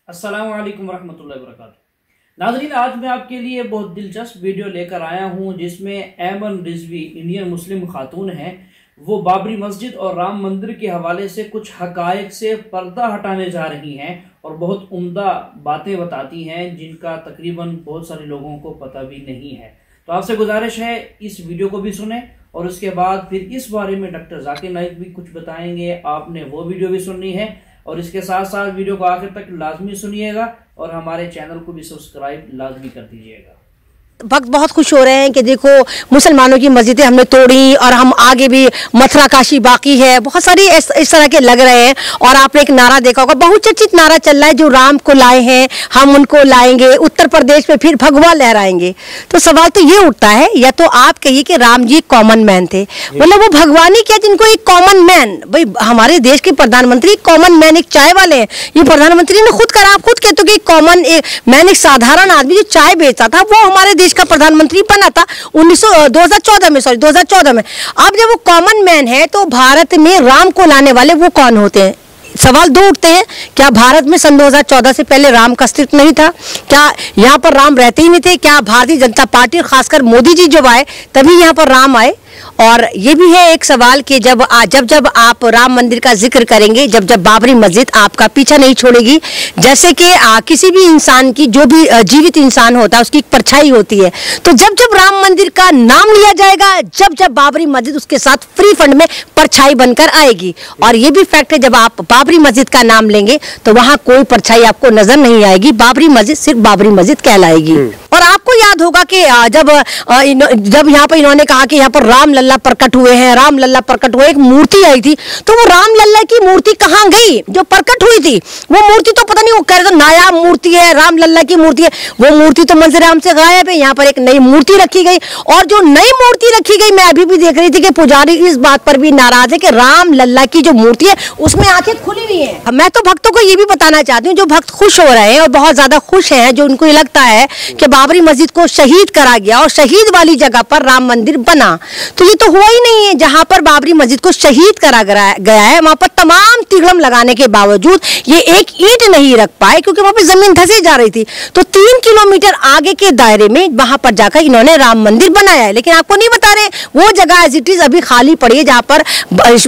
अस्सलाम वालेकुम रहमतुल्लाहि व बरकातुहू। नाज़रीन, आज मैं आपके लिए बहुत दिलचस्प वीडियो लेकर आया हूं जिसमें ऐमन रिजवी इंडियन मुस्लिम खातून हैं। वो बाबरी मस्जिद और राम मंदिर के हवाले से कुछ हकायक से पर्दा हटाने जा रही हैं और बहुत उम्दा बातें बताती हैं जिनका तकरीबन बहुत सारे लोगों को पता भी नहीं है। तो आपसे गुजारिश है इस वीडियो को भी सुने और उसके बाद फिर इस बारे में डॉक्टर जाकिर नाइक भी कुछ बताएंगे। आपने वो वीडियो भी सुननी है और इसके साथ साथ वीडियो को आखिर तक लाजमी सुनिएगा और हमारे चैनल को भी सब्सक्राइब लाजमी कर दीजिएगा। भक्त बहुत खुश हो रहे हैं कि देखो मुसलमानों की मस्जिदें हमने तोड़ी और हम आगे भी मथुरा काशी बाकी है, बहुत सारी इस तरह के लग रहे हैं। और आपने एक नारा देखा होगा, बहुचर्चित नारा चल रहा है, जो राम को लाए हैं हम उनको लाएंगे, उत्तर प्रदेश में फिर भगवा लहराएंगे। तो सवाल तो ये उठता है, या तो आप कहिए कि राम जी कॉमन मैन थे, मतलब वो भगवान ही क्या जिनको एक कॉमन मैन, भाई हमारे देश के प्रधानमंत्री कॉमन मैन एक चाय वाले हैं। ये प्रधानमंत्री ने खुद करा, आप खुद कहते हो कि कॉमन मैन एक साधारण आदमी जो चाय बेचता था वो हमारे देश का प्रधानमंत्री बना था 2014 में। अब जब वो कॉमन मैन है तो भारत में राम को लाने वाले वो कौन होते हैं? सवाल दो उठते हैं, क्या भारत में सन 2014 से पहले राम का अस्तित्व नहीं था? क्या यहाँ पर राम रहते ही नहीं थे? क्या भारतीय जनता पार्टी और खासकर मोदी जी जब आए तभी यहाँ पर राम आए? और ये भी है एक सवाल कि जब आप राम मंदिर का जिक्र करेंगे, जब बाबरी मस्जिद आपका पीछा नहीं छोड़ेगी। जैसे कि किसी भी इंसान की, जो भी जीवित इंसान होता है उसकी एक परछाई होती है, तो जब राम मंदिर का नाम लिया जाएगा, जब बाबरी मस्जिद उसके साथ फ्री फंड में परछाई बनकर आएगी। और ये भी फैक्ट है, जब आप बाबरी मस्जिद का नाम लेंगे तो वहां कोई परछाई आपको नजर नहीं आएगी, बाबरी मस्जिद सिर्फ बाबरी मस्जिद कहलाएगी। और आपको याद होगा कि जब यहाँ पर इन्होंने कहा कि यहाँ पर राम लल्ला प्रकट हुए हैं, राम लल्ला प्रकट हुए, एक मूर्ति आई थी, तो वो राम लल्ला की मूर्ति कहाँ गई जो प्रकट हुई थी? वो मूर्ति तो पता नहीं, वो कह रहे थे नायाब मूर्ति है, राम लल्ला की मूर्ति है, वो मूर्ति तो मंजर आम से गायब है। यहाँ पर एक नई मूर्ति रखी गई, और जो नई मूर्ति रखी गई, मैं अभी भी देख रही थी कि पुजारी इस बात पर भी नाराज है कि राम लल्ला की जो मूर्ति है उसमें आंखें खुली हुई है। मैं तो भक्तों को ये भी बताना चाहती हूँ, जो भक्त खुश हो रहे हैं और बहुत ज्यादा खुश हैं, जो उनको ये लगता है कि बाबरी मस्जिद को शहीद करा गया और शहीद वाली जगह पर राम मंदिर बना, तो ये तो हुआ ही नहीं है। जहां पर बाबरी मस्जिद को शहीद करा गया है वहां पर तमाम तिगड़म लगाने के बावजूद ये एक ईंट नहीं रख पाए, क्योंकि वहां पर जमीन धंसी जा रही थी। तो 3 किलोमीटर आगे के दायरे में वहां पर जाकर इन्होंने राम मंदिर बनाया है, लेकिन आपको नहीं बता रहे वो जगह एज इट इज अभी खाली पड़ी है जहां पर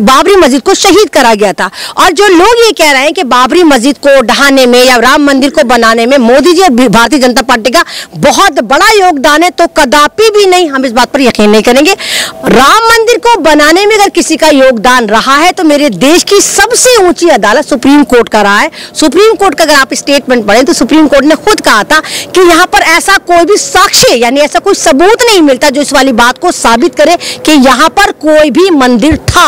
बाबरी मस्जिद को शहीद करा गया था। और जो लोग ये कह रहे हैं कि बाबरी मस्जिद को ढहाने में या राम मंदिर को बनाने में मोदी जी और भारतीय जनता पार्टी का बहुत बड़ा योगदान है, तो कदापि भी नहीं, हम इस बात पर यकीन नहीं करेंगे। राम मंदिर को बनाने में अगर किसी का योगदान रहा है तो मेरे देश की सबसे ऊंची अदालत सुप्रीम कोर्ट का रहा है। सुप्रीम कोर्ट का अगर आप स्टेटमेंट पढ़ें तो सुप्रीम कोर्ट ने खुद कहा था कि यहाँ पर ऐसा कोई भी साक्ष्य, यानी ऐसा कोई सबूत नहीं मिलता जो इस वाली बात को साबित करे कि यहाँ पर कोई भी मंदिर था।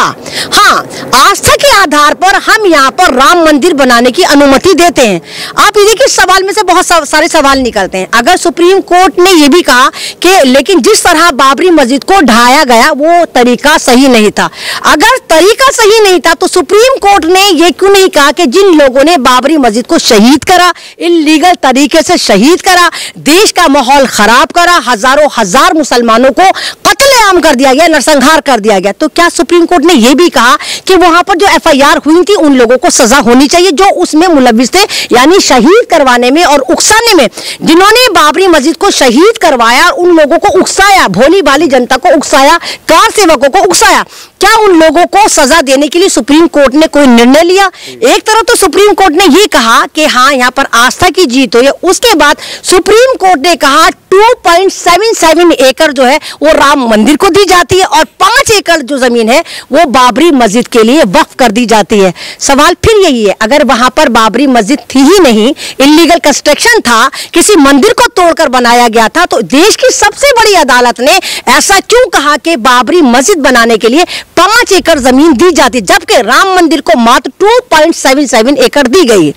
हाँ, आस्था के आधार पर हम यहाँ पर राम मंदिर बनाने की अनुमति देते हैं। आप ये देखिए, सवाल में से बहुत सारे सवाल निकलते हैं। अगर सुप्रीम कोर्ट ने यह भी कहा कि लेकिन जिस तरह बाबरी मस्जिद को ढाया गया वो तरीका सही नहीं था, अगर तरीका सही नहीं था तो सुप्रीम कोर्ट ने ये क्यों नहीं कहा कि जिन लोगों ने बाबरी मस्जिद को शहीद करा, इल्लीगल तरीके से शहीद करा, देश का माहौल खराब करा, हजारों हजार मुसलमानों को कत्लेआम कर दिया गया, नरसंहार कर दिया गया, तो क्या सुप्रीम कोर्ट ने यह भी कहा कि वहां पर जो FIR हुई थी उन लोगों को सजा होनी चाहिए जो उसमें मुलविस थे, यानी शहीद करवाने में और उकसाने में? जिन्होंने बाबरी मस्जिद को शहीद करवाया उन लोगों को उकसाया, भोली भाली जनता को उकसाया, कार सेवकों को उकसाया, क्या उन लोगों को सजा देने के लिए सुप्रीम कोर्ट ने कोई निर्णय लिया? एक तरफ तो सुप्रीम कोर्ट ने ये कहा कि हाँ यहाँ पर आस्था की जीत हुई है, उसके बाद सुप्रीम कोर्ट ने कहा 2.77 एकड़ जो है वो राम मंदिर को दी जाती है और 5 एकड़ जो जमीन है वो बाबरी मस्जिद के लिए वक्फ कर दी जाती है। सवाल फिर यही है, अगर वहां पर बाबरी मस्जिद थी ही नहीं, इल्लीगल कंस्ट्रक्शन था, किसी मंदिर को तोड़कर बनाया गया था, तो देश की सबसे बड़ी अदालत ने ऐसा क्यों कहा कि बाबरी मस्जिद बनाने के लिए 5 एकड़ जमीन दी जाती, जबकि राम मंदिर को मात्र 2.77 एकड़ दी गई?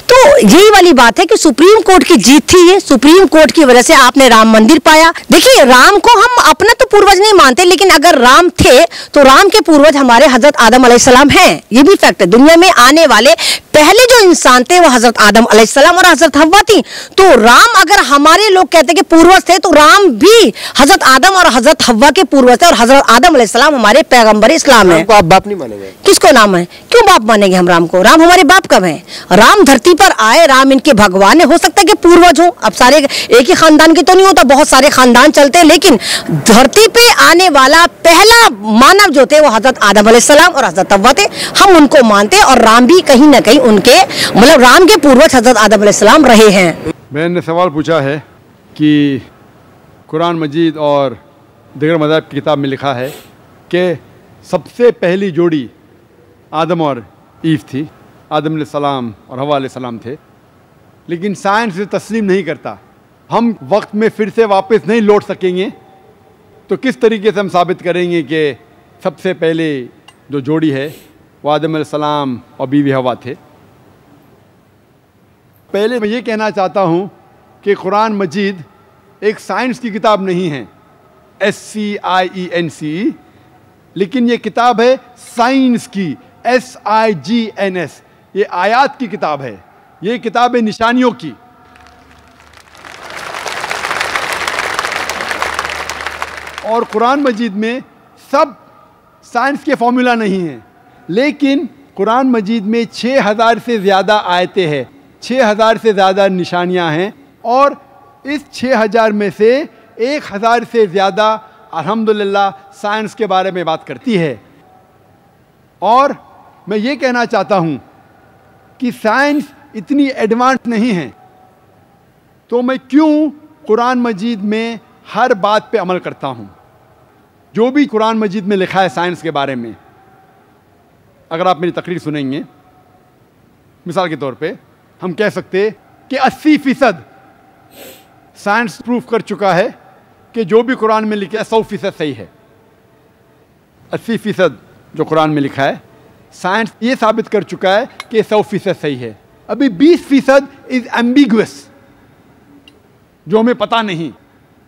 तो यही वाली बात है कि सुप्रीम कोर्ट की जीत थी ये, सुप्रीम कोर्ट की वजह से आपने राम मंदिर पाया। देखिए, राम को हम अपना तो पूर्वज नहीं मानते, लेकिन अगर राम थे तो राम के पूर्वज हमारे हजरत आदम अलैहिस्सलाम हैं, ये भी फैक्ट है। दुनिया में आने वाले पहले जो इंसान थे वो हजरत आदम अलैहिस्सलाम और हजरत हव्वा थी। तो राम, अगर हमारे लोग कहते हैं कि पूर्वज थे, तो राम भी हजरत आदम और हजरत हव्वा के पूर्वज थे, और हजरत आदम अलैहिस्सलाम हमारे पैगंबर इस्लाम है। आप बाप नहीं मानेंगे? किसको नाम है? क्यों बाप मानेंगे हम राम को? राम हमारे बाप कब हैं? राम धरती पर आए, राम इनके भगवान है। हो सकता है कि पूर्वज हो, अब सारे एक ही खानदान के तो नहीं होता, बहुत सारे खानदान चलते हैं, लेकिन धरती पे आने वाला पहला मानव जो थे वो हजरत आदम अलैहिस्सलाम और हजरत हव्वा थे। हम उनको मानते हैं, और राम भी कहीं ना कहीं उनके, मतलब राम के पूर्वज हजरत आदम अलैहिस्सलाम रहे हैं। मैंने सवाल पूछा है कि कुरान मजीद और दीगर मज़ाहिब की किताब में लिखा है कि सबसे पहली जोड़ी आदम और ईव थी, आदम अलैहिस्सलाम और हव्वा अलैहिस्सलाम थे, लेकिन साइंस इसे तस्लीम नहीं करता। हम वक्त में फिर से वापस नहीं लौट सकेंगे, तो किस तरीके से हम साबित करेंगे कि सबसे पहले जो जोड़ी है वो आदम अलैहिस्सलाम और बीवी हव्वा थे? पहले मैं ये कहना चाहता हूँ कि कुरान मजीद एक साइंस की किताब नहीं है, SCIENCE, लेकिन ये किताब है साइंस की, SIGNS। ये आयात की किताब है, ये किताब है निशानियों की। और कुरान मजीद में सब साइंस के फॉर्मूला नहीं हैं, लेकिन कुरान मजीद में 6000 से ज़्यादा आयतें हैं, 6000 से ज़्यादा निशानियां हैं, और इस 6000 में से 1000 से ज़्यादा अल्हम्दुलिल्लाह साइंस के बारे में बात करती है। और मैं ये कहना चाहता हूँ कि साइंस इतनी एडवांस नहीं है, तो मैं क्यों कुरान मजीद में हर बात पे अमल करता हूँ। जो भी कुरान मजीद में लिखा है साइंस के बारे में, अगर आप मेरी तकरीर सुनेंगे, मिसाल के तौर पे हम कह सकते कि 80% साइंस प्रूफ कर चुका है कि जो भी कुरान में लिखा है 100% सही है। 80% जो कुरान में लिखा है साइंस ये साबित कर चुका है कि 100% सही है। अभी 20% इज एम्बिगुअस, जो हमें पता नहीं।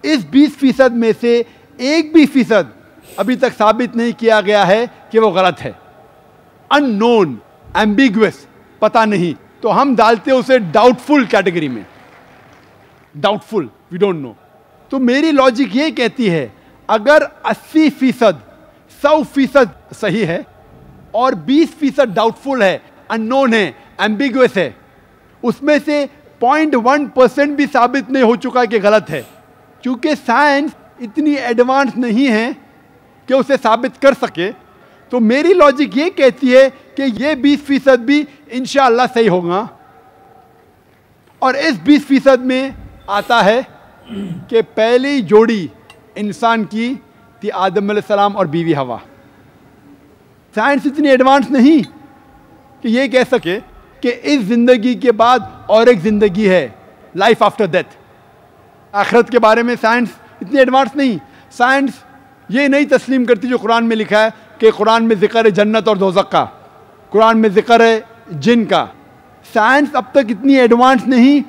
इस 20% में से 1% अभी तक साबित नहीं किया गया है कि वो गलत है। अननोन, एम्बिगुअस, पता नहीं, तो हम डालते हैं उसे डाउटफुल कैटेगरी में। Doubtful, we don't know. तो मेरी लॉजिक ये कहती है, अगर 80% 100% सही है और 20% डाउटफुल है, अननोन है, एम्बिगुअस है, उसमें से 0.1% भी साबित नहीं हो चुका कि गलत है, क्योंकि साइंस इतनी एडवांस नहीं है कि उसे साबित कर सके। तो मेरी लॉजिक ये कहती है कि ये 20% भी इंशाअल्लाह सही होगा। और इस 20% में आता है कि पहली जोड़ी इंसान की थी आदम अलैहिस्सलाम और बीवी हवा। साइंस इतनी एडवांस नहीं कि ये कह सके कि इस ज़िंदगी के बाद और एक ज़िंदगी है, लाइफ आफ्टर डेथ। आखिरत के बारे में साइंस इतनी एडवांस नहीं। साइंस ये नहीं तस्लीम करती जो कुरान में लिखा है कि कुरान में ज़िक्र है जन्नत और दोज़ख का, कुरान में ज़िक्र है जिन का। साइंस अब तक इतनी एडवांस नहीं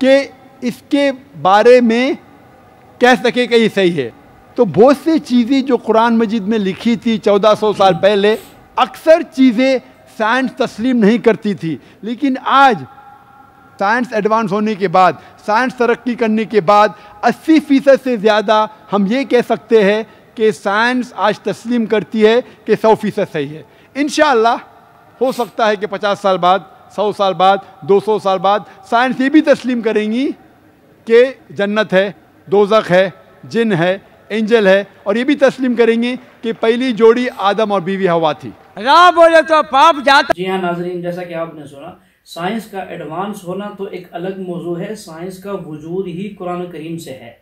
कि इसके बारे में कह सके कि ये सही है। तो बहुत सी चीज़ें जो कुरान मजीद में लिखी थी 1400 साल पहले, अक्सर चीज़ें साइंस तस्लीम नहीं करती थी, लेकिन आज साइंस एडवांस होने के बाद, साइंस तरक्की करने के बाद 80% से ज़्यादा हम ये कह सकते हैं कि साइंस आज तस्लीम करती है कि 100% सही है। इंशाअल्लाह हो सकता है कि 50 साल बाद, 100 साल बाद, 200 साल बाद साइंस ये भी तस्लीम करेंगी कि जन्नत है, दोज़ख है, जिन है, एंजल है, और ये भी तस्लीम करेंगे कि पहली जोड़ी आदम और बीवी हवा थी। ना बोले तो पाप जाता। जी हाँ नाजरीन, जैसा कि आपने सुना, साइंस का एडवांस होना तो एक अलग मौजू है। साइंस का वजूद ही कुरान करीम से है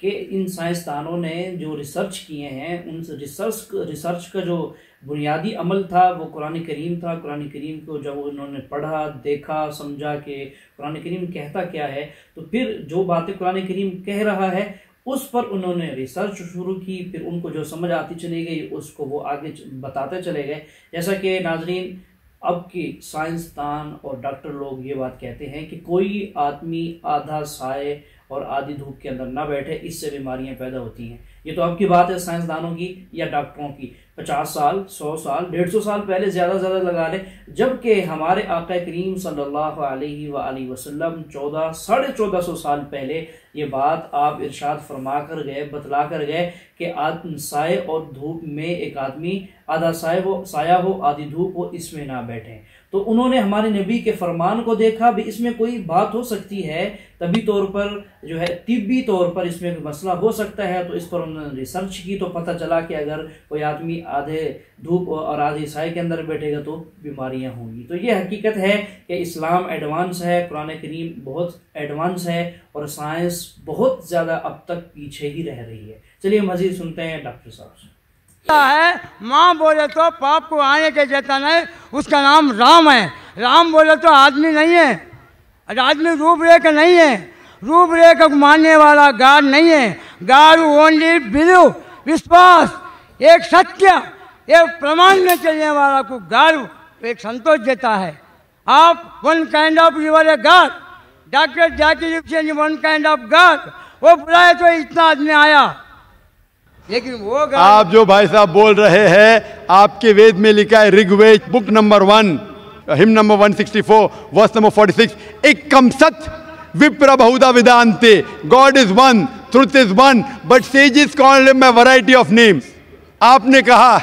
कि इन साइंसदानों ने जो रिसर्च किए हैं, उन रिसर्च का जो बुनियादी अमल था वो कुरान करीम था। कुरान करीम को जब उन्होंने पढ़ा, देखा, समझा कि कुरान करीम कहता क्या है, तो फिर जो बातें कुरान करीम कह रहा है उस पर उन्होंने रिसर्च शुरू की। फिर उनको जो समझ आती चली गई उसको वो आगे बताते चले गए। जैसा कि नाजरीन, अब के साइंसदान और डॉक्टर लोग ये बात कहते हैं कि कोई आदमी आधा साए और आधी धूप के अंदर ना बैठे, इससे बीमारियां पैदा होती हैं। ये तो आपकी बात है साइंसदानों की या डॉक्टरों की। 50 साल, 100 साल, 150 साल पहले ज़्यादा से ज़्यादा लगा लें, जबकि हमारे आका करीम सल्लल्लाहु अलैहि वसल्लम 1400 साल पहले ये बात आप इरशाद फरमा कर गए, बतला कर गए कि साए और धूप में एक आदमी आधा साया हो आधी धूप हो, इसमें ना बैठें। तो उन्होंने हमारे नबी के फरमान को देखा भी, इसमें कोई बात हो सकती है, तभी तौर पर जो है तिब्बी तौर पर इसमें कोई मसला हो सकता है। तो इस पर उन्होंने रिसर्च की तो पता चला कि अगर कोई आदमी आधे धूप और आधे साए के अंदर बैठेगा तो बीमारियां होंगी। तो ये हकीकत है कि इस्लाम एडवांस है, कुरान करीम बहुत एडवांस है और साइंस बहुत ज़्यादा अब तक पीछे ही रह रही है। चलिए मज़ीद सुनते हैं डॉक्टर साहब से। है माँ बोले तो पाप को आने के जैसा नहीं, उसका नाम राम है। राम बोले तो आदमी नहीं है, आदमी रूपरेखा नहीं है, रूपरेखा को मानने वाला गॉड नहीं है। गॉड ओनली बिलीव, विश्वास, एक सत्य, एक प्रमाण में चलने वाला को गॉड एक संतोष देता है। आप one kind of your a god, doctor Zakir Hussain one kind of god, वो बुलाए तो इतना आदमी आया, लेकिन वो आप जो भाई साहब बोल रहे हैं, आपके वेद में लिखा है, Rigveda book number 1 hymn number 164 verse number 46, एकम सत विप्र बहुधा विदान्ते, God is one, truth is one, but sages call him a variety of names. आपने कहा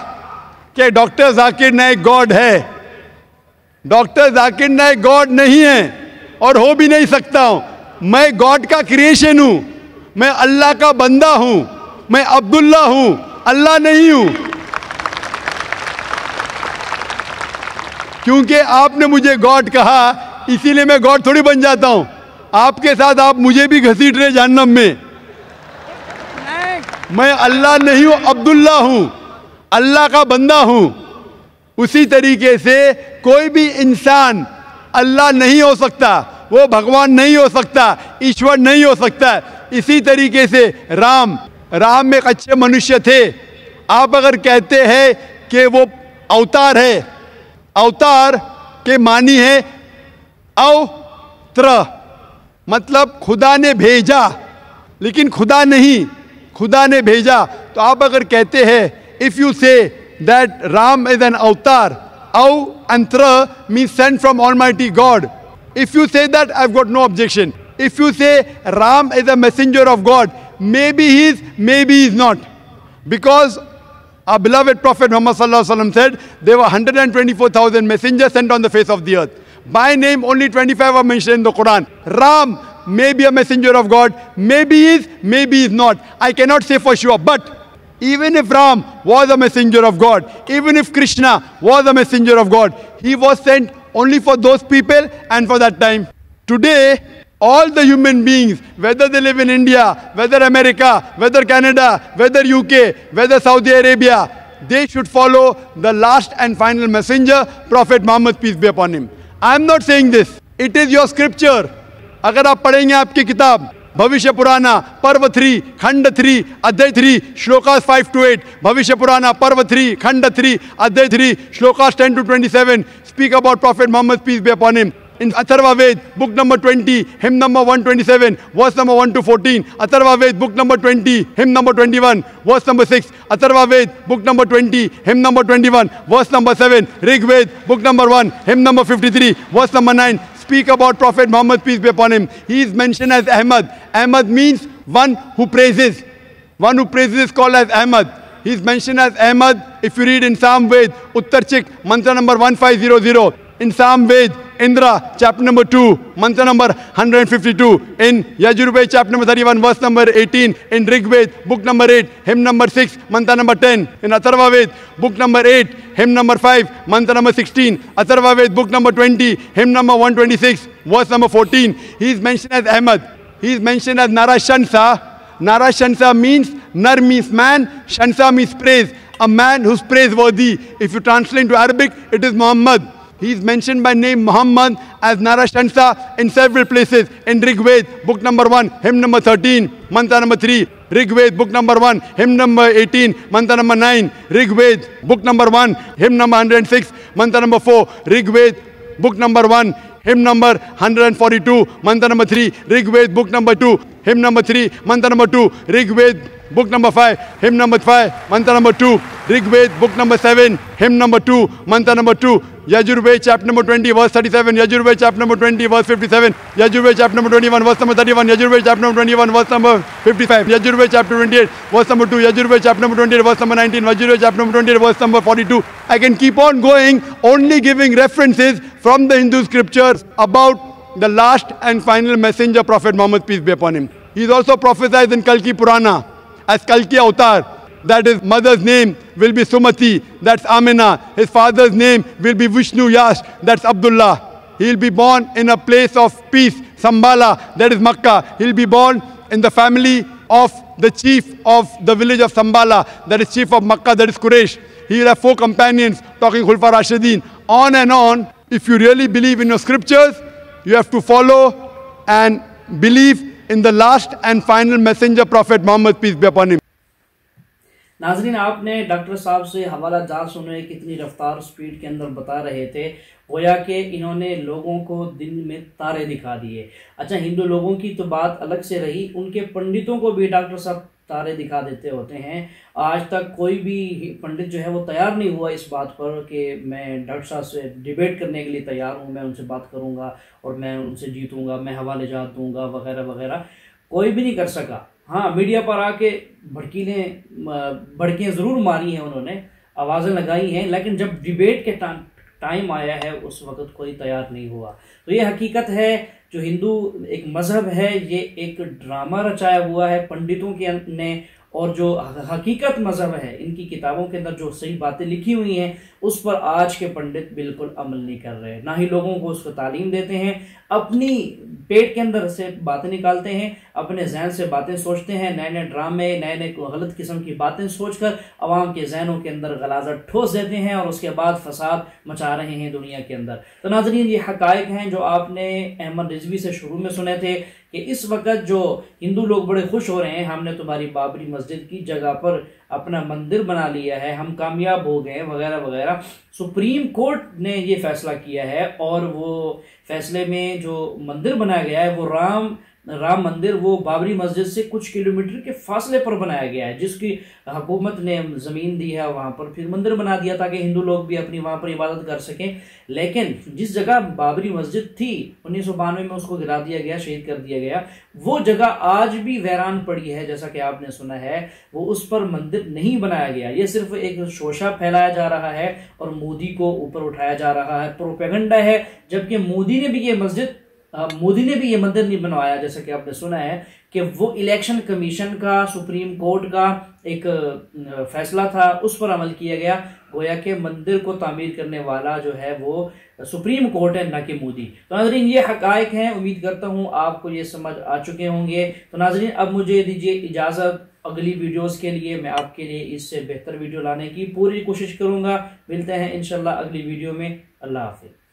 कि डॉक्टर जाकिर नाइक गॉड है। डॉक्टर जाकिर नाइक गॉड नहीं है और हो भी नहीं सकता हूं। मैं गॉड का क्रिएशन हूं, मैं अल्लाह का बंदा हूं, मैं अब्दुल्ला हूं, अल्लाह नहीं हूं। क्योंकि आपने मुझे गॉड कहा इसीलिए मैं गॉड थोड़ी बन जाता हूं। आपके साथ आप मुझे भी घसीट रहे जहन्नम में। मैं अल्लाह नहीं हूं, अब्दुल्ला हूं, अल्लाह का बंदा हूं। उसी तरीके से कोई भी इंसान अल्लाह नहीं हो सकता, वो भगवान नहीं हो सकता, ईश्वर नहीं हो सकता। इसी तरीके से राम एक अच्छे मनुष्य थे। आप अगर कहते हैं कि वो अवतार है, अवतार के मानी है अवत्र, मतलब खुदा ने भेजा, लेकिन खुदा नहीं, खुदा ने भेजा। तो आप अगर कहते हैं, if you say that Ram is an avatar, अंत्र means sent from almighty God, if you say that I have got no objection. If you say Ram is a messenger of God, maybe he is, maybe he is not, because our beloved Prophet Muhammad sallallahu alaihi wasallam said there were 124,000 messengers sent on the face of the earth. By name only 25 are mentioned in the Quran. Ram may be a messenger of God, maybe he is, maybe he is not. I cannot say for sure. But even if Ram was a messenger of God, even if Krishna was a messenger of God, he was sent only for those people and for that time. Today, all the human beings, whether they live in India, whether America, whether Canada, whether UK, whether Saudi Arabia, they should follow the last and final messenger, Prophet Muhammad, peace be upon him. I am not saying this. It is your scripture. अगर आप पढ़ेंगे आपकी किताब भविष्य पुराना पर्व 3 खंड 3 अध्याय 3 श्लोकास 5 to 8, भविष्य पुराना पर्व 3 खंड 3 अध्याय 3 shlokas 10 to 27 speak about Prophet Muhammad, peace be upon him. In Atharva Ved, book number 20, hymn number 127, verse number 1 to 14. Atharva Ved, book number 20, hymn number 21, verse number 6. Atharva Ved, book number 20, hymn number 21, verse number 7. Rig Ved, book number 1, hymn number 53, verse number 9. Speak about Prophet Muhammad, peace be upon him. He is mentioned as Ahmad. Ahmad means one who praises. One who praises is called as Ahmad. He is mentioned as Ahmad. If you read in Psalm Ved, Uttarchik, mantra number 1500. In Psalm Ved, Indra, chapter number 2, mantra number 152. In Yajurved, chapter number 31, verse number 18. In Rigved, book number 8, hymn number 6, mantra number 10. In Atharva Ved, book number 8, hymn number 5, mantra number 16. Atharva Ved, book number 20, hymn number 126, verse number 14. He is mentioned as Ahmad. He is mentioned as Narashansa. Narashansa means, Nar means man, Shansa means praise. A man who's praiseworthy. If you translate into Arabic, it is Muhammad. He is mentioned by name Muhammad as Narashansa in several places. In Rigved, book number 1, hymn number 13, mantra number 3. Rigved, book number 1, hymn number 18, mantra number 9. Rigved, book number 1, hymn number 106, mantra number 4. Rigved, book number 1, hymn number 142, mantra number 3. Rigved, book number 2, hymn number 3, mantra number 2. Rigved, book number 5, hymn number 5, mantra number 2. Rig Ved, book number 7, hymn number 2, mantra number 2. Yajurved, chapter number 20, verse 37. Yajurved, chapter number 20, verse 57. Yajurved, chapter number 21, verse number 31. Yajurved, chapter number 21, verse number 55. Yajurved, chapter 28, verse number 2. Yajurved, chapter number 28, verse number 19. Yajurved, chapter number 28, verse number 42. I can keep on going, only giving references from the Hindu scriptures about the last and final messenger, Prophet Muhammad, peace be upon him. He is also prophesied in Kalki Purana as Kalki Avatar, that his mother's name will be Sumati, that's Amina. His father's name will be Vishnu Yash, that's Abdullah. He will be born in a place of peace, Sambala, that is Makkah. He will be born in the family of the chief of the village of Sambala, that is chief of Makkah, that is Quraysh. He will have 4 companions, talking Khulfa Rashidin. On and on. If you really believe in your scriptures, you have to follow and believe in the last and final messenger, Prophet Muhammad, peace be upon him. नाज़रीन, आपने doctor साहब से हवाला jar सुने, कितनी रफ्तार speed के अंदर बता रहे थे, गोया कि इन्होंने लोगों को दिन में तारे दिखा दिए। अच्छा, हिंदू लोगों की तो बात अलग से रही, उनके पंडितों को भी डॉक्टर साहब तारे दिखा देते होते हैं। आज तक कोई भी पंडित जो है वो तैयार नहीं हुआ इस बात पर कि मैं डॉक्टर साहब से डिबेट करने के लिए तैयार हूँ, मैं उनसे बात करूँगा और मैं उनसे जीतूँगा, मैं हवाले जात दूँगा वगैरह वगैरह। कोई भी नहीं कर सका। हाँ, मीडिया पर आके भड़कियाँ ज़रूर मारी हैं उन्होंने, आवाज़ें लगाई हैं, लेकिन जब डिबेट के टाइम आया है उस वक्त कोई तैयार नहीं हुआ। तो ये हकीकत है, जो हिंदू एक मज़हब है ये एक ड्रामा रचाया हुआ है पंडितों के ने, और जो हकीकत मज़हब है, इनकी किताबों के अंदर जो सही बातें लिखी हुई हैं उस पर आज के पंडित बिल्कुल अमल नहीं कर रहे, ना ही लोगों को उसको तालीम देते हैं, अपनी पेट के अंदर से बातें निकालते हैं, अपने जहन से बातें सोचते हैं, नए नए ड्रामे, नए नए गलत किस्म की बातें सोचकर अवाम के जहनों के अंदर गलाजत ठोस देते हैं और उसके बाद फसाद मचा रहे हैं दुनिया के अंदर। तो नाज़रीन, ये हकायक हैं जो आपने अहमद रिजवी से शुरू में सुने थे कि इस वक्त जो हिंदू लोग बड़े खुश हो रहे हैं, हमने तुम्हारी बाबरी मस्जिद की जगह पर अपना मंदिर बना लिया है, हम कामयाब हो गए वगैरह वगैरह। सुप्रीम कोर्ट ने ये फैसला किया है और वो फैसले में जो मंदिर बनाया गया है वो राम मंदिर वो बाबरी मस्जिद से कुछ किलोमीटर के फासले पर बनाया गया है, जिसकी हुकूमत ने ज़मीन दी है, वहाँ पर फिर मंदिर बना दिया ताकि हिंदू लोग भी अपनी वहाँ पर इबादत कर सकें। लेकिन जिस जगह बाबरी मस्जिद थी 1992 में उसको गिरा दिया गया, शहीद कर दिया गया, वो जगह आज भी वीरान पड़ी है, जैसा कि आपने सुना है। वो उस पर मंदिर नहीं बनाया गया, ये सिर्फ एक शोशा फैलाया जा रहा है और मोदी को ऊपर उठाया जा रहा है, प्रोपेगेंडा है। जबकि मोदी ने भी ये मंदिर नहीं बनवाया, जैसा कि आपने सुना है कि वो इलेक्शन कमीशन का, सुप्रीम कोर्ट का एक फैसला था, उस पर अमल किया गया। गोया के मंदिर को तामीर करने वाला जो है वो सुप्रीम कोर्ट है, ना कि मोदी। तो नाज़रीन, ये हकायक हैं, उम्मीद करता हूँ आपको ये समझ आ चुके होंगे। तो नाज़रीन, अब मुझे दीजिए इजाज़त, अगली वीडियोस के लिए मैं आपके लिए इससे बेहतर वीडियो लाने की पूरी कोशिश करूँगा। मिलते हैं इंशाल्लाह अगली वीडियो में। अल्लाह हाफिज़।